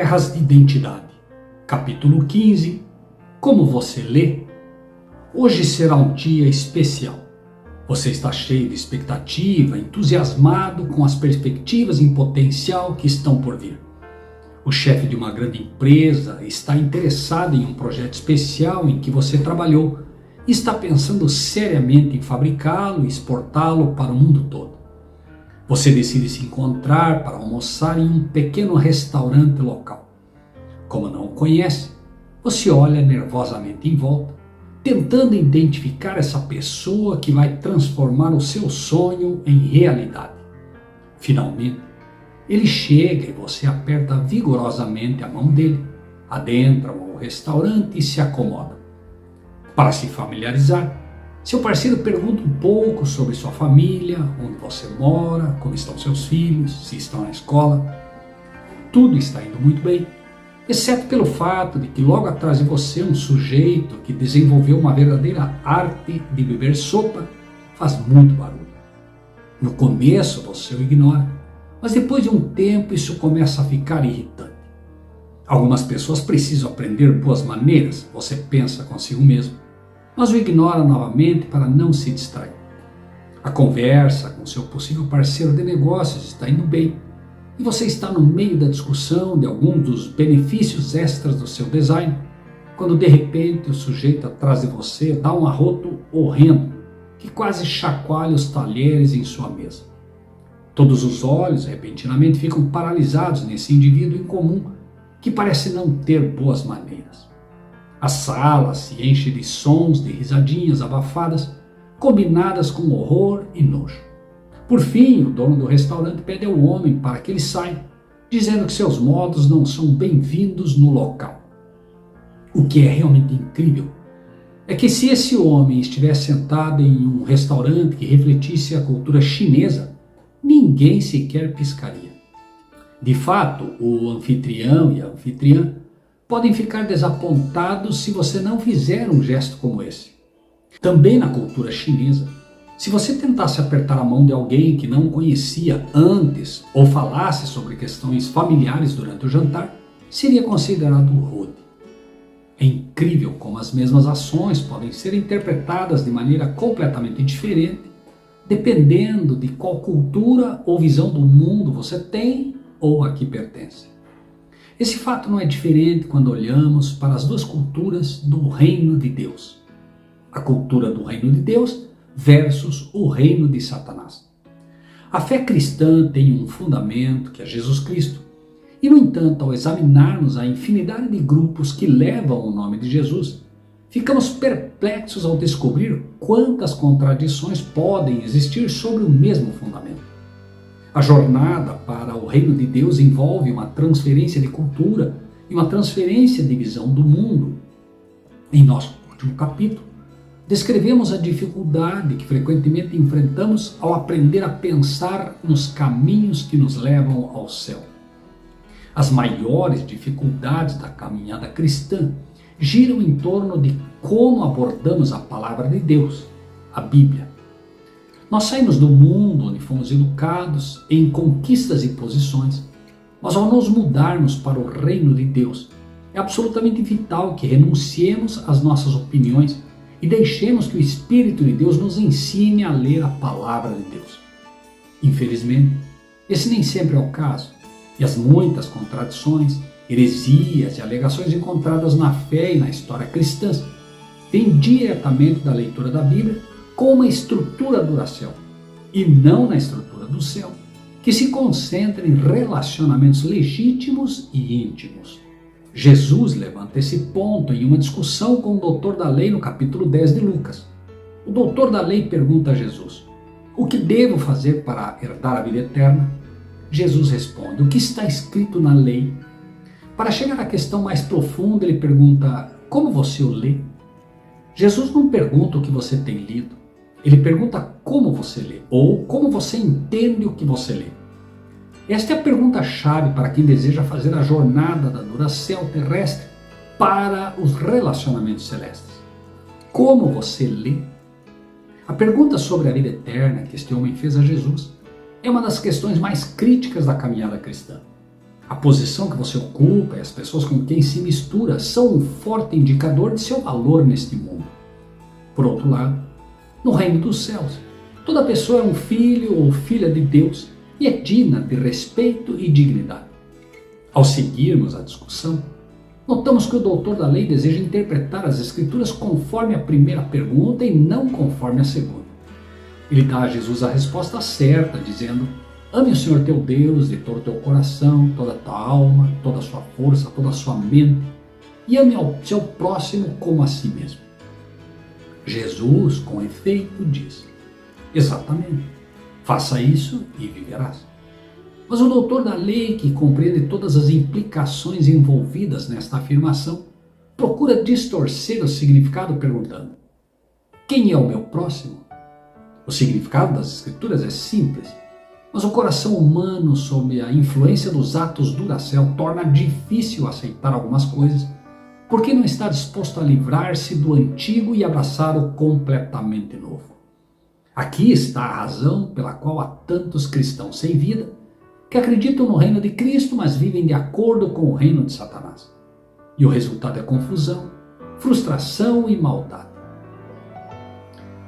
Guerras de Identidade, capítulo 15, Como você lê? Hoje será um dia especial. Você está cheio de expectativa, entusiasmado com as perspectivas em potencial que estão por vir. O chefe de uma grande empresa está interessado em um projeto especial em que você trabalhou e está pensando seriamente em fabricá-lo e exportá-lo para o mundo todo. Você decide se encontrar para almoçar em um pequeno restaurante local. Como não o conhece, você olha nervosamente em volta, tentando identificar essa pessoa que vai transformar o seu sonho em realidade. Finalmente, ele chega e você aperta vigorosamente a mão dele, adentra ao restaurante e se acomoda. Para se familiarizar, seu parceiro pergunta um pouco sobre sua família, onde você mora, como estão seus filhos, se estão na escola. Tudo está indo muito bem, exceto pelo fato de que logo atrás de você um sujeito que desenvolveu uma verdadeira arte de beber sopa faz muito barulho. No começo você o ignora, mas depois de um tempo isso começa a ficar irritante. Algumas pessoas precisam aprender boas maneiras, você pensa consigo mesmo, mas o ignora novamente para não se distrair. A conversa com seu possível parceiro de negócios está indo bem e você está no meio da discussão de algum dos benefícios extras do seu design, quando de repente o sujeito atrás de você dá um arroto horrendo que quase chacoalha os talheres em sua mesa. Todos os olhos repentinamente ficam paralisados nesse indivíduo incomum que parece não ter boas maneiras. A sala se enche de sons de risadinhas abafadas, combinadas com horror e nojo. Por fim, o dono do restaurante pede ao homem para que ele saia, dizendo que seus modos não são bem-vindos no local. O que é realmente incrível é que se esse homem estivesse sentado em um restaurante que refletisse a cultura chinesa, ninguém sequer piscaria. De fato, o anfitrião e a anfitriã podem ficar desapontados se você não fizer um gesto como esse. Também na cultura chinesa, se você tentasse apertar a mão de alguém que não conhecia antes ou falasse sobre questões familiares durante o jantar, seria considerado rude. É incrível como as mesmas ações podem ser interpretadas de maneira completamente diferente, dependendo de qual cultura ou visão do mundo você tem ou a que pertence. Esse fato não é diferente quando olhamos para as duas culturas do reino de Deus. A cultura do reino de Deus versus o reino de Satanás. A fé cristã tem um fundamento que é Jesus Cristo. E, no entanto, ao examinarmos a infinidade de grupos que levam o nome de Jesus, ficamos perplexos ao descobrir quantas contradições podem existir sobre o mesmo fundamento. A jornada para o reino de Deus envolve uma transferência de cultura e uma transferência de visão do mundo. Em nosso último capítulo, descrevemos a dificuldade que frequentemente enfrentamos ao aprender a pensar nos caminhos que nos levam ao céu. As maiores dificuldades da caminhada cristã giram em torno de como abordamos a palavra de Deus, a Bíblia. Nós saímos do mundo onde fomos educados em conquistas e posições, mas ao nos mudarmos para o reino de Deus, é absolutamente vital que renunciemos às nossas opiniões e deixemos que o Espírito de Deus nos ensine a ler a palavra de Deus. Infelizmente, esse nem sempre é o caso, e as muitas contradições, heresias e alegações encontradas na fé e na história cristãs vêm diretamente da leitura da Bíblia com uma estrutura do céu, e não na estrutura do céu, que se concentra em relacionamentos legítimos e íntimos. Jesus levanta esse ponto em uma discussão com o doutor da lei no capítulo 10 de Lucas. O doutor da lei pergunta a Jesus: o que devo fazer para herdar a vida eterna? Jesus responde: o que está escrito na lei? Para chegar à questão mais profunda, ele pergunta: como você o lê? Jesus não pergunta o que você tem lido, ele pergunta como você lê, ou como você entende o que você lê. Esta é a pergunta-chave para quem deseja fazer a jornada da Duracell terrestre para os relacionamentos celestes. Como você lê? A pergunta sobre a vida eterna que este homem fez a Jesus é uma das questões mais críticas da caminhada cristã. A posição que você ocupa e as pessoas com quem se mistura são um forte indicador de seu valor neste mundo. Por outro lado, no reino dos céus, toda pessoa é um filho ou filha de Deus e é digna de respeito e dignidade. Ao seguirmos a discussão, notamos que o doutor da lei deseja interpretar as escrituras conforme a primeira pergunta e não conforme a segunda. Ele dá a Jesus a resposta certa, dizendo: ame o Senhor teu Deus de todo o teu coração, toda a tua alma, toda a sua força, toda a sua mente, e ame ao seu próximo como a si mesmo. Jesus, com efeito, diz: exatamente, faça isso e viverás. Mas o doutor da lei, que compreende todas as implicações envolvidas nesta afirmação, procura distorcer o significado perguntando: quem é o meu próximo? O significado das escrituras é simples, mas o coração humano, sob a influência dos atos Duracell, torna difícil aceitar algumas coisas, porque não está disposto a livrar-se do antigo e abraçar o completamente novo. Aqui está a razão pela qual há tantos cristãos sem vida que acreditam no reino de Cristo, mas vivem de acordo com o reino de Satanás. E o resultado é confusão, frustração e maldade.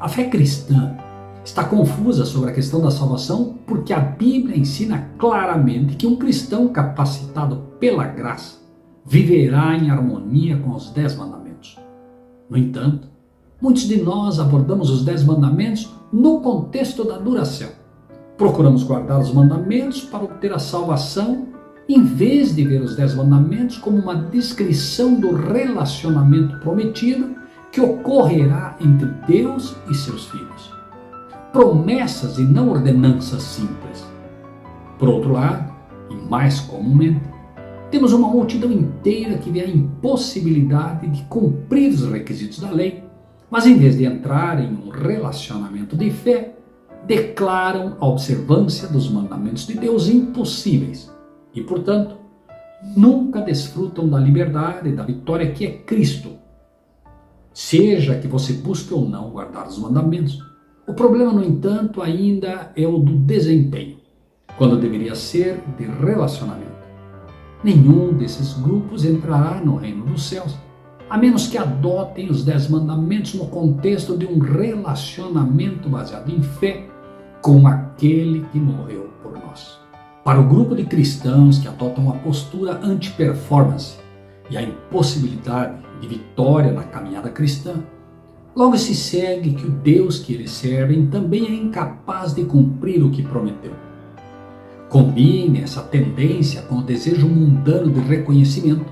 A fé cristã está confusa sobre a questão da salvação porque a Bíblia ensina claramente que um cristão capacitado pela graça viverá em harmonia com os 10 mandamentos. No entanto, muitos de nós abordamos os 10 mandamentos no contexto da Duracell. Procuramos guardar os mandamentos para obter a salvação, em vez de ver os 10 mandamentos como uma descrição do relacionamento prometido que ocorrerá entre Deus e seus filhos. Promessas e não ordenanças simples. Por outro lado, e mais comumente, temos uma multidão inteira que vê a impossibilidade de cumprir os requisitos da lei, mas em vez de entrar em um relacionamento de fé, declaram a observância dos mandamentos de Deus impossíveis e, portanto, nunca desfrutam da liberdade e da vitória que é Cristo. Seja que você busque ou não guardar os mandamentos, o problema, no entanto, ainda é o do desempenho, quando deveria ser de relacionamento. Nenhum desses grupos entrará no reino dos céus, a menos que adotem os 10 mandamentos no contexto de um relacionamento baseado em fé com aquele que morreu por nós. Para o grupo de cristãos que adotam a postura anti-performance e a impossibilidade de vitória na caminhada cristã, logo se segue que o Deus que eles servem também é incapaz de cumprir o que prometeu. Combine essa tendência com o desejo mundano de reconhecimento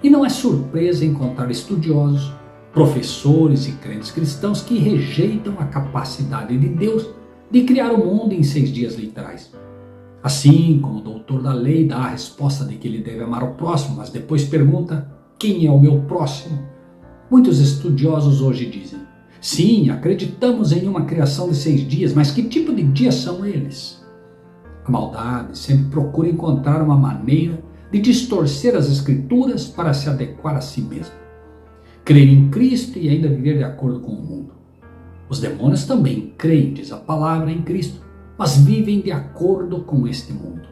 e não é surpresa encontrar estudiosos, professores e crentes cristãos que rejeitam a capacidade de Deus de criar o mundo em 6 dias literais. Assim como o doutor da lei dá a resposta de que ele deve amar o próximo, mas depois pergunta: quem é o meu próximo? Muitos estudiosos hoje dizem: sim, acreditamos em uma criação de 6 dias, mas que tipo de dias são eles? A maldade sempre procura encontrar uma maneira de distorcer as escrituras para se adequar a si mesmo. Crer em Cristo e ainda viver de acordo com o mundo. Os demônios também creem, diz a palavra, em Cristo, mas vivem de acordo com este mundo.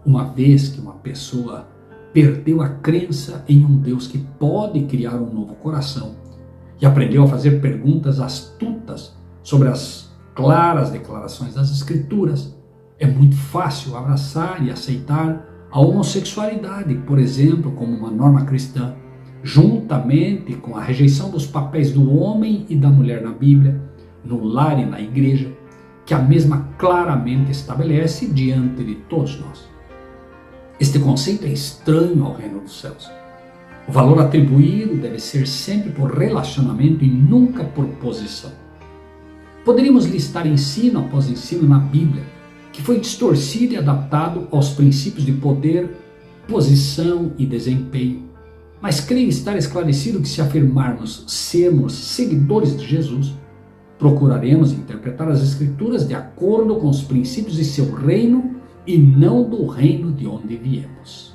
Uma vez que uma pessoa perdeu a crença em um Deus que pode criar um novo coração e aprendeu a fazer perguntas astutas sobre as claras declarações das Escrituras, é muito fácil abraçar e aceitar a homossexualidade, por exemplo, como uma norma cristã, juntamente com a rejeição dos papéis do homem e da mulher na Bíblia, no lar e na igreja, que a mesma claramente estabelece diante de todos nós. Este conceito é estranho ao reino dos céus. O valor atribuído deve ser sempre por relacionamento e nunca por posição. Poderíamos listar ensino após ensino na Bíblia, que foi distorcido e adaptado aos princípios de poder, posição e desempenho. Mas creio estar esclarecido que, se afirmarmos sermos seguidores de Jesus, procuraremos interpretar as Escrituras de acordo com os princípios de seu reino e não do reino de onde viemos.